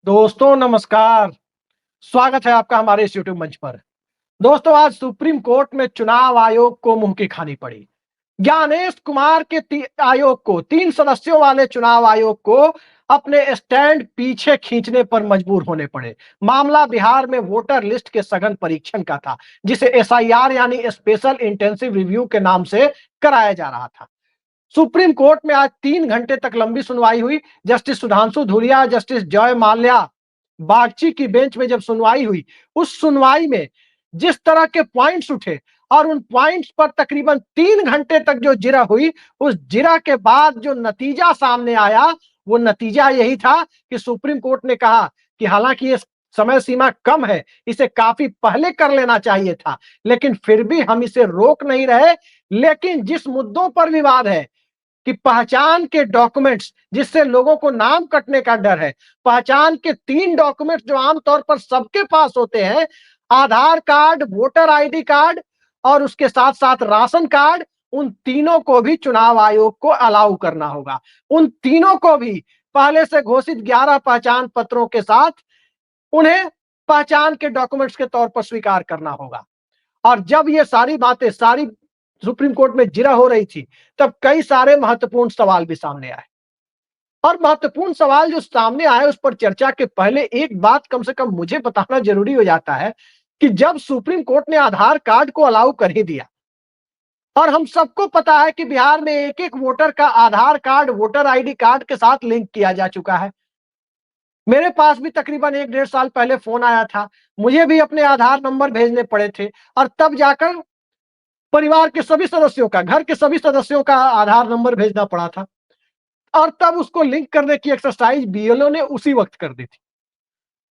दोस्तों नमस्कार। स्वागत है आपका हमारे इस यूट्यूब मंच पर। दोस्तों आज सुप्रीम कोर्ट में चुनाव आयोग को मुंह की खानी पड़ी। ज्ञानेश कुमार के आयोग को 3 सदस्यों वाले चुनाव आयोग को अपने स्टैंड पीछे खींचने पर मजबूर होने पड़े। मामला बिहार में वोटर लिस्ट के सघन परीक्षण का था, जिसे एसआईआर यानी स्पेशल इंटेंसिव रिव्यू के नाम से कराया जा रहा था। सुप्रीम कोर्ट में आज 3 घंटे तक लंबी सुनवाई हुई। जस्टिस सुधांशु धूलिया, जस्टिस जय माल्या बागची की बेंच में जब सुनवाई हुई, उस सुनवाई में जिस तरह के पॉइंट्स उठे और उन पॉइंट्स पर तकरीबन 3 घंटे तक जो जिरा हुई, उस जिरा के बाद जो नतीजा सामने आया, वो नतीजा यही था कि सुप्रीम कोर्ट ने कहा कि हालांकि ये समय सीमा कम है, इसे काफी पहले कर लेना चाहिए था, लेकिन फिर भी हम इसे रोक नहीं रहे। लेकिन जिस मुद्दों पर विवाद है कि पहचान के डॉक्यूमेंट्स जिससे लोगों को नाम कटने का डर है, पहचान के 3 डॉक्यूमेंट्स जो आमतौर पर सबके पास होते हैं, आधार कार्ड, वोटर आईडी कार्ड और उसके साथ साथ राशन कार्ड, उन तीनों को भी चुनाव आयोग को अलाउ करना होगा। उन तीनों को भी पहले से घोषित 11 पहचान पत्रों के साथ उन्हें पहचान के डॉक्यूमेंट्स के तौर पर स्वीकार करना होगा। और जब ये सारी बातें सारी सुप्रीम कोर्ट में जिरा हो रही थी, तब कई सारे महत्वपूर्ण सवाल भी सामने आए। और महत्वपूर्ण सवाल जो सामने आए उस पर चर्चा के पहले एक बात कम से कम मुझे बताना जरूरी हो जाता है कि जब सुप्रीम कोर्ट ने आधार कार्ड को अलाउ कर ही दिया और हम सबको पता है कि बिहार में एक एक वोटर का आधार कार्ड वोटर आईडी कार्ड के साथ लिंक किया जा चुका है। मेरे पास भी तकरीबन 1 डेढ़ साल पहले फोन आया था, मुझे भी अपने आधार नंबर भेजने पड़े थे और तब जाकर परिवार के सभी सदस्यों का, घर के सभी सदस्यों का आधार नंबर भेजना पड़ा था और तब उसको लिंक करने की एक्सरसाइज बीएलओ ने उसी वक्त कर दी थी।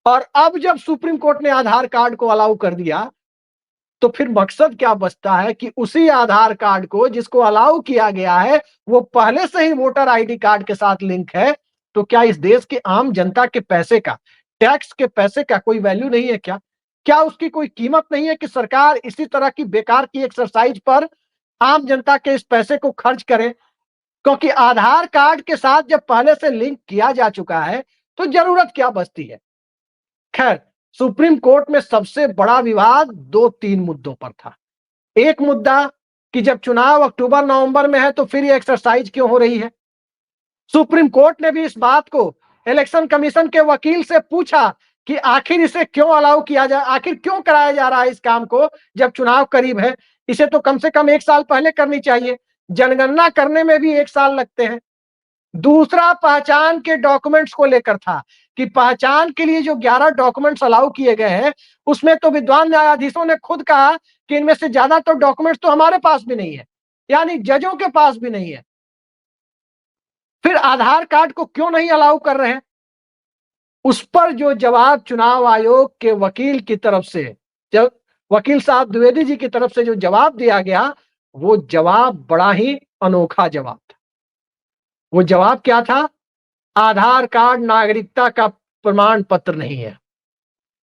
और अब जब सुप्रीम कोर्ट ने आधार कार्ड को अलाउ कर दिया, तो फिर मकसद क्या बचता है कि उसी आधार कार्ड को जिसको अलाउ किया गया है, वो पहले से ही वोटर आईडी कार्ड के साथ लिंक है, तो क्या इस देश के आम जनता के पैसे का, टैक्स के पैसे का कोई वैल्यू नहीं है क्या? क्या उसकी कोई कीमत नहीं है कि सरकार इसी तरह की बेकार की एक्सरसाइज पर आम जनता के इस पैसे को खर्च करे? क्योंकि आधार कार्ड के साथ जब पहले से लिंक किया जा चुका है, तो जरूरत क्या बचती है? खैर, सुप्रीम कोर्ट में सबसे बड़ा विवाद 2-3 मुद्दों पर था। एक मुद्दा कि जब चुनाव अक्टूबर नवंबर में है तो फिर ये एक्सरसाइज क्यों हो रही है? सुप्रीम कोर्ट ने भी इस बात को इलेक्शन कमीशन के वकील से पूछा कि आखिर इसे क्यों अलाउ किया जाए, आखिर क्यों कराया जा रहा है इस काम को जब चुनाव करीब है? इसे तो कम से कम 1 साल पहले करनी चाहिए। जनगणना करने में भी 1 साल लगते हैं। दूसरा पहचान के डॉक्यूमेंट्स को लेकर था कि पहचान के लिए जो 11 डॉक्यूमेंट्स अलाउ किए गए हैं, उसमें तो विद्वान न्यायाधीशों ने खुद कहा कि इनमें से ज्यादा तो डॉक्यूमेंट्स तो हमारे पास भी नहीं है, यानी जजों के पास भी नहीं है। फिर आधार कार्ड को क्यों नहीं अलाउ कर रहे हैं? उस पर जो जवाब चुनाव आयोग के वकील की तरफ से, जब वकील साहब द्विवेदी जी की तरफ से जो जवाब दिया गया, वो जवाब बड़ा ही अनोखा जवाब था। वो जवाब क्या था? आधार कार्ड नागरिकता का प्रमाण पत्र नहीं है।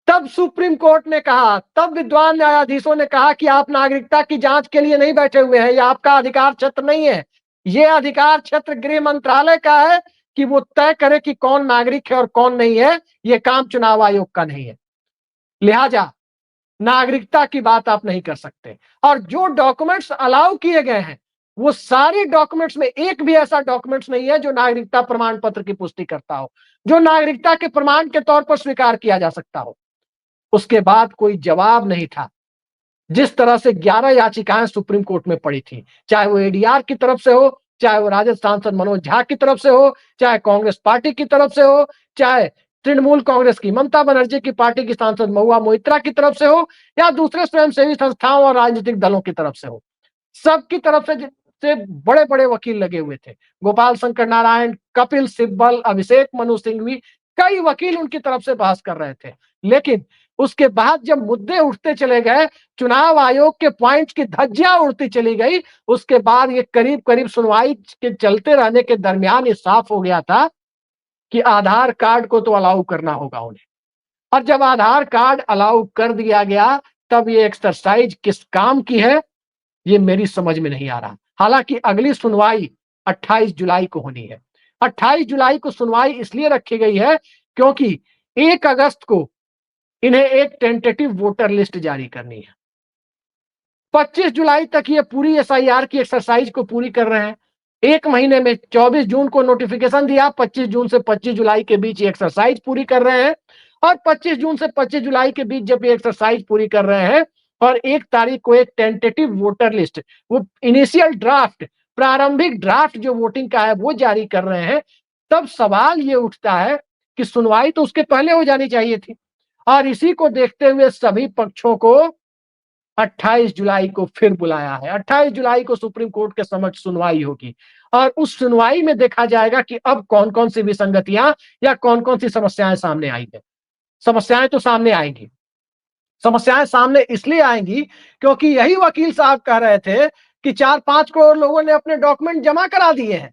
तब सुप्रीम कोर्ट ने कहा, तब विद्वान न्यायाधीशों ने कहा कि आप नागरिकता की जांच के लिए नहीं बैठे हुए हैं, यह आपका अधिकार क्षेत्र नहीं है। यह अधिकार क्षेत्र गृह मंत्रालय का है कि वो तय करे कि कौन नागरिक है और कौन नहीं है। यह काम चुनाव आयोग का नहीं है। लिहाजा नागरिकता की बात आप नहीं कर सकते। और जो डॉक्यूमेंट्स अलाउ किए गए हैं, वो सारे डॉक्यूमेंट्स में एक भी ऐसा डॉक्यूमेंट्स नहीं है जो नागरिकता प्रमाण पत्र की पुष्टि करता हो, जो नागरिकता के प्रमाण के तौर पर स्वीकार किया जा सकता हो। उसके बाद कोई जवाब नहीं था। जिस तरह से 11 याचिकाएं सुप्रीम कोर्ट में पड़ी थी, चाहे वो एडीआर की तरफ से हो, चाहे वो राजद सांसद मनोज झा की तरफ से हो, चाहे कांग्रेस पार्टी की तरफ से हो, चाहे तृणमूल कांग्रेस की ममता बनर्जी की पार्टी की सांसद महुआ मोइत्रा की तरफ से हो, या दूसरे स्वयंसेवी संस्थाओं और राजनीतिक दलों की तरफ से हो, सबकी तरफ से बड़े बड़े वकील लगे हुए थे। गोपाल शंकर नारायण, कपिल सिब्बल, अभिषेक मनु सिंघवी, कई वकील उनकी तरफ से बहस कर रहे थे। लेकिन उसके बाद जब मुद्दे उठते चले गए, चुनाव आयोग के पॉइंट्स की धज्जियां उड़ती चली गई, उसके बाद ये करीब करीब सुनवाई के चलते रहने के दरमियान ये साफ हो गया था कि आधार कार्ड को तो अलाउ करना होगा उन्हें। और जब आधार कार्ड अलाउ कर दिया गया, तब ये एक्सरसाइज किस काम की है, ये मेरी समझ में नहीं आ रहा। हालांकि अगली सुनवाई 28 जुलाई को होनी है। 28 जुलाई को सुनवाई इसलिए रखी गई है क्योंकि 1 अगस्त को इन्हें एक टेंटेटिव वोटर लिस्ट जारी करनी है। 25 जुलाई तक ये पूरी एसआईआर की एक्सरसाइज को पूरी कर रहे हैं। 1 महीने में 24 जून को नोटिफिकेशन दिया, 25 जून से 25 जुलाई के बीच ये एक्सरसाइज पूरी कर रहे हैं और 25 जून से 25 जुलाई के बीच जब ये एक्सरसाइज पूरी कर रहे हैं और 1 तारीख को एक टेंटेटिव वोटर लिस्ट, वो इनिशियल ड्राफ्ट, प्रारंभिक ड्राफ्ट जो वोटिंग का है वो जारी कर रहे हैं, तब सवाल ये उठता है कि सुनवाई तो उसके पहले हो जानी चाहिए थी। और इसी को देखते हुए सभी पक्षों को 28 जुलाई को फिर बुलाया है। 28 जुलाई को सुप्रीम कोर्ट के समक्ष सुनवाई होगी और उस सुनवाई में देखा जाएगा कि अब कौन-कौन सी विसंगतियां या कौन-कौन सी समस्याएं सामने आई है। समस्याएं तो सामने आएंगी। समस्याएं सामने इसलिए आएंगी क्योंकि यही वकील साहब कह रहे थे कि 4-5 करोड़ लोगों ने अपने डॉक्यूमेंट जमा करा दिए हैं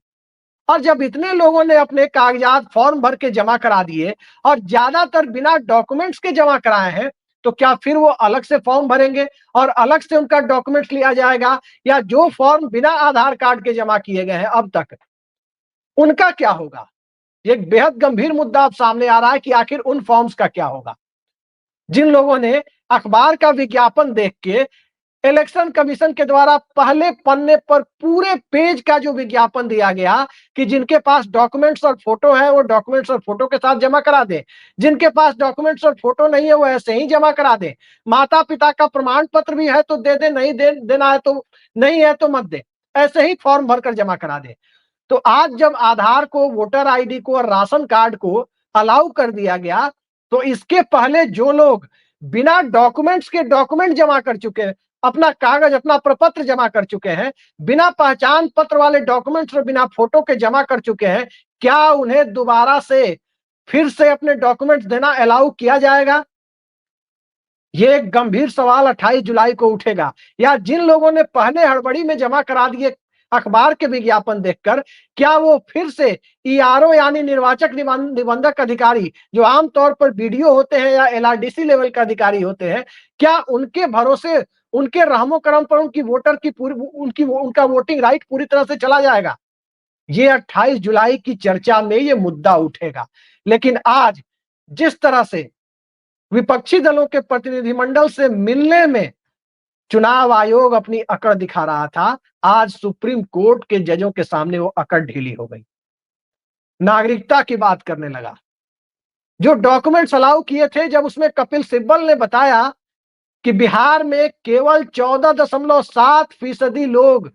और जब इतने लोगों ने अपने कागजात फॉर्म भर के जमा करा दिए और ज्यादातर बिना डॉक्यूमेंट्स के जमा कराए हैं, तो क्या फिर वो अलग से फॉर्म भरेंगे और अलग से उनका डॉक्यूमेंट्स लिया जाएगा, या जो फॉर्म बिना आधार कार्ड के जमा किए गए हैं अब तक, उनका क्या होगा? एक बेहद गंभीर मुद्दा अब सामने आ रहा है कि आखिर उन फॉर्म्स का क्या होगा। जिन लोगों ने अखबार का विज्ञापन देख के इलेक्शन कमीशन के द्वारा पहले पन्ने पर पूरे पेज का जो विज्ञापन दिया गया कि जिनके पास डॉक्यूमेंट्स और फोटो है वो डॉक्यूमेंट्स और फोटो के साथ जमा करा दे, जिनके पास डॉक्यूमेंट्स और फोटो नहीं है वो ऐसे ही जमा करा दे, माता पिता का प्रमाण पत्र भी है तो दे दे, नहीं दे देना है तो नहीं है तो मत दे, ऐसे ही फॉर्म भरकर जमा करा दे। तो आज जब आधार को, वोटर आईडी को और राशन कार्ड को अलाउ कर दिया गया, तो इसके पहले जो लोग बिना डॉक्यूमेंट्स के डॉक्यूमेंट जमा कर चुके हैं, अपना कागज, अपना प्रपत्र जमा कर चुके हैं, बिना पहचान पत्र वाले डॉक्यूमेंट्स और बिना फोटो के जमा कर चुके हैं, क्या उन्हें दोबारा से फिर से अपने डॉक्यूमेंट्स देना अलाउ किया जाएगा? ये एक गंभीर सवाल 28 जुलाई को उठेगा। या जिन लोगों ने पहले हड़बड़ी में जमा करा दिए अखबार के विज्ञापन देखकर, क्या वो फिर से ईआरओ यानी निर्वाचक निबंधक अधिकारी जो आमतौर पर बीडीओ होते हैं या एलआरडीसी लेवल का अधिकारी होते हैं, क्या उनके भरोसे, उनके रहमो करम पर उनकी वोटर की पूरी उनका वोटिंग राइट पूरी तरह से चला जाएगा? ये 28 जुलाई की चर्चा में ये मुद्दा उठेगा। लेकिन आज जिस तरह से विपक्षी दलों के प्रतिनिधिमंडल से मिलने में चुनाव आयोग अपनी अकड़ दिखा रहा था, आज सुप्रीम कोर्ट के जजों के सामने वो अकड़ ढीली हो गई। नागरिकता की बात करने लगा। जो डॉक्यूमेंट्स अलाउ किए थे, जब उसमें कपिल सिब्बल ने बताया कि बिहार में केवल 14.7% लोग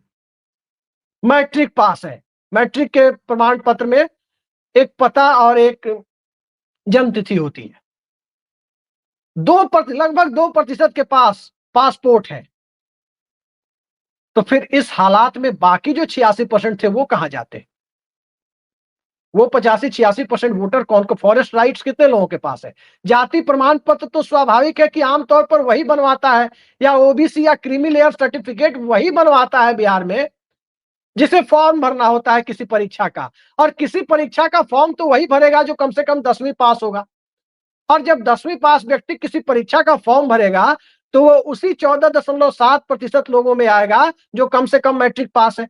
मैट्रिक पास है। मैट्रिक के प्रमाण पत्र में एक पता और एक जन्म तिथि होती है। लगभग 2% के पास पासपोर्ट है। तो फिर इस हालात में बाकी जो 86% थे वो कहां जाते? वो 85-86% वोटर कौन को, फॉरेस्ट राइट्स कितने लोगों के पास है? जाति प्रमाण पत्र तो स्वाभाविक है कि आमतौर पर वही बनवाता है, या ओबीसी या क्रीमी लेयर सर्टिफिकेट वही बनवाता है बिहार में जिसे फॉर्म भरना होता है किसी परीक्षा का, और किसी परीक्षा का फॉर्म तो वही भरेगा जो कम से कम 10वीं पास होगा। और जब 10वीं पास व्यक्ति किसी परीक्षा का फॉर्म भरेगा तो वो उसी 14.7% लोगों में आएगा जो कम से कम मैट्रिक पास है।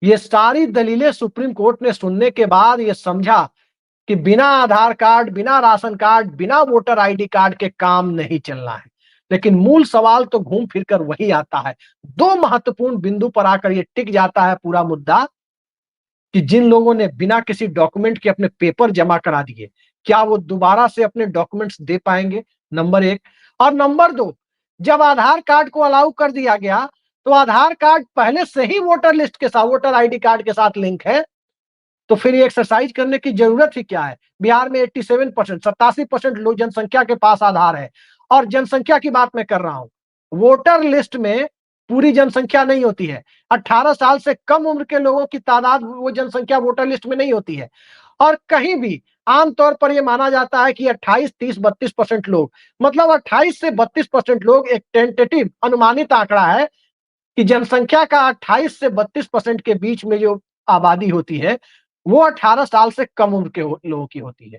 ये सारी दलीलें सुप्रीम कोर्ट ने सुनने के बाद ये समझा कि बिना आधार कार्ड, बिना राशन कार्ड, बिना वोटर आईडी कार्ड के काम नहीं चलना है। लेकिन मूल सवाल तो घूम फिर कर वही आता है। दो महत्वपूर्ण बिंदु पर आकर ये टिक जाता है पूरा मुद्दा कि जिन लोगों ने बिना किसी डॉक्यूमेंट के अपने पेपर जमा करा दिए, क्या वो दोबारा से अपने डॉक्यूमेंट्स दे पाएंगे? नंबर 1। और नंबर 2, जब आधार कार्ड को अलाउ कर दिया गया तो आधार कार्ड पहले से ही वोटर लिस्ट के साथ, वोटर आईडी कार्ड के साथ लिंक है, तो फिर ये एक्सरसाइज करने की जरूरत ही क्या है? बिहार में 87%, 87% लोग जनसंख्या के पास आधार है। और जनसंख्या की बात मैं कर रहा हूं, वोटर लिस्ट में पूरी जनसंख्या नहीं होती है। 18 साल से कम उम्र के लोगों की तादाद, वो जनसंख्या वोटर लिस्ट में नहीं होती है। और कहीं भी आमतौर पर यह माना जाता है कि 28, 30, 32% लोग, मतलब 28 से 32% लोग एक टेंटेटिव अनुमानित आंकड़ा है कि जनसंख्या का 28 से 32% के बीच में जो आबादी होती है वो 18 साल से कम उम्र के लोगों की होती है।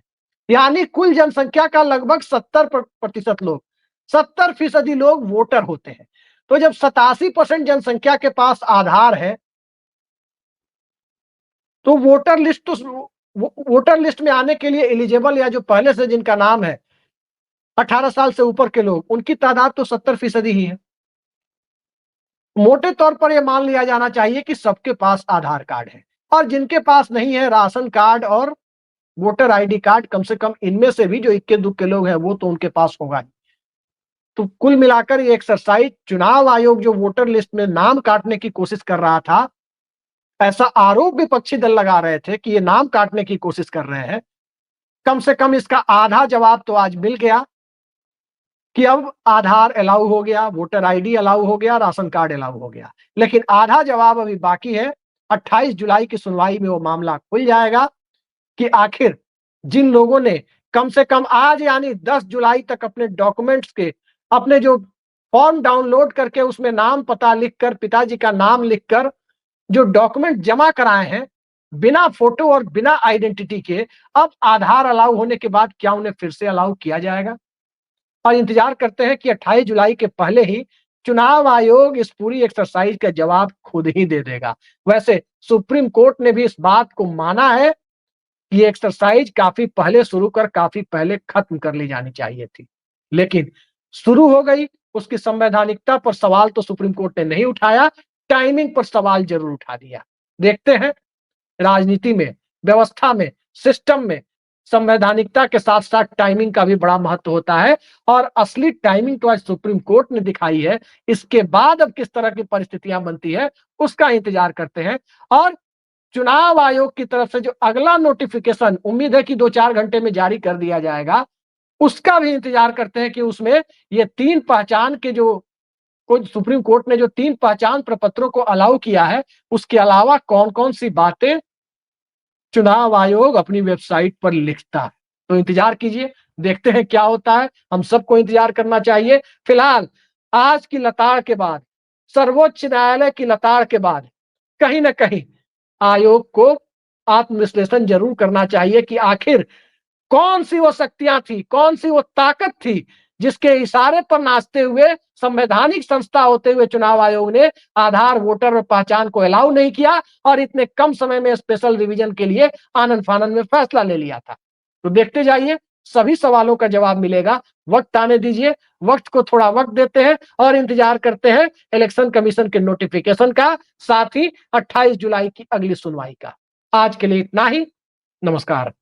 यानी कुल जनसंख्या का लगभग 70% लोग, 70% लोग वोटर होते हैं। तो जब 87% जनसंख्या के पास आधार है तो वोटर लिस्ट तो वोटर लिस्ट में आने के लिए एलिजिबल या जो पहले से जिनका नाम है 18 साल से ऊपर के लोग, उनकी तादाद तो 70% ही है। मोटे तौर पर यह मान लिया जाना चाहिए कि सबके पास आधार कार्ड है, और जिनके पास नहीं है राशन कार्ड और वोटर आईडी कार्ड, कम से कम इनमें से भी जो इक्के दुक्के लोग हैं वो तो उनके पास होगा ही। तो कुल मिलाकर ये एक्सरसाइज, चुनाव आयोग जो वोटर लिस्ट में नाम काटने की कोशिश कर रहा था, ऐसा आरोप विपक्षी दल लगा रहे थे कि ये नाम काटने की कोशिश कर रहे हैं, कम से कम इसका आधा जवाब तो आज मिल गया कि अब आधार अलाउ हो गया, वोटर आईडी अलाउ हो गया, राशन कार्ड अलाउ हो गया। लेकिन आधा जवाब अभी बाकी है। 28 जुलाई की सुनवाई में वो मामला खुल जाएगा कि आखिर जिन लोगों ने कम से कम आज यानी 10 जुलाई तक अपने डॉक्यूमेंट्स के, अपने जो फॉर्म डाउनलोड करके उसमें नाम पता लिखकर, पिताजी का नाम लिखकर जो डॉक्यूमेंट जमा कराए हैं बिना फोटो और बिना आइडेंटिटी के, अब आधार अलाउ होने के बाद क्या उन्हें फिर से अलाउ किया जाएगा? और इंतजार करते हैं कि 28 जुलाई के पहले ही चुनाव आयोग इस पूरी एक्सरसाइज का जवाब खुद ही दे देगा। वैसे सुप्रीम कोर्ट ने भी इस बात को माना है कि ये एक्सरसाइज काफी पहले शुरू कर काफी पहले खत्म कर ली जानी चाहिए थी, लेकिन शुरू हो गई। उसकी संवैधानिकता पर सवाल तो सुप्रीम कोर्ट ने नहीं उठाया, टाइमिंग पर सवाल जरूर उठा दिया। देखते हैं, राजनीति में, व्यवस्था में, सिस्टम में संवैधानिकता के साथ साथ टाइमिंग का भी बड़ा महत्व होता है, और असली टाइमिंग तो आज सुप्रीम कोर्ट ने दिखाई है। इसके बाद अब किस तरह की परिस्थितियां बनती है उसका इंतजार करते हैं। और चुनाव आयोग की तरफ से जो अगला नोटिफिकेशन उम्मीद है कि 2-4 घंटे में जारी कर दिया जाएगा, उसका भी इंतजार करते हैं कि उसमें ये 3 पहचान के जो कुछ सुप्रीम कोर्ट ने जो 3 पहचान प्रपत्रों को अलाउ किया है, उसके अलावा कौन-कौन सी बातें चुनाव आयोग अपनी वेबसाइट पर लिखता है। तो इंतजार कीजिए, देखते हैं क्या होता है। हम सबको इंतजार करना चाहिए। फिलहाल आज की लताड़ के बाद, सर्वोच्च न्यायालय की लताड़ के बाद, कहीं न कहीं आयोग को आत्मविश्लेषण जरूर करना चाहिए कि आखिर कौन सी वो शक्तियां थी, कौन सी वो ताकत थी, जिसके इशारे पर नाचते हुए, संवैधानिक संस्था होते हुए चुनाव आयोग ने आधार, वोटर और पहचान को अलाउ नहीं किया और इतने कम समय में स्पेशल रिवीजन के लिए आनन फानन में फैसला ले लिया था। तो देखते जाइए, सभी सवालों का जवाब मिलेगा। वक्त आने दीजिए, वक्त को थोड़ा वक्त देते हैं और इंतजार करते हैं इलेक्शन कमीशन के नोटिफिकेशन का, साथ ही 28 जुलाई की अगली सुनवाई का। आज के लिए इतना ही। नमस्कार।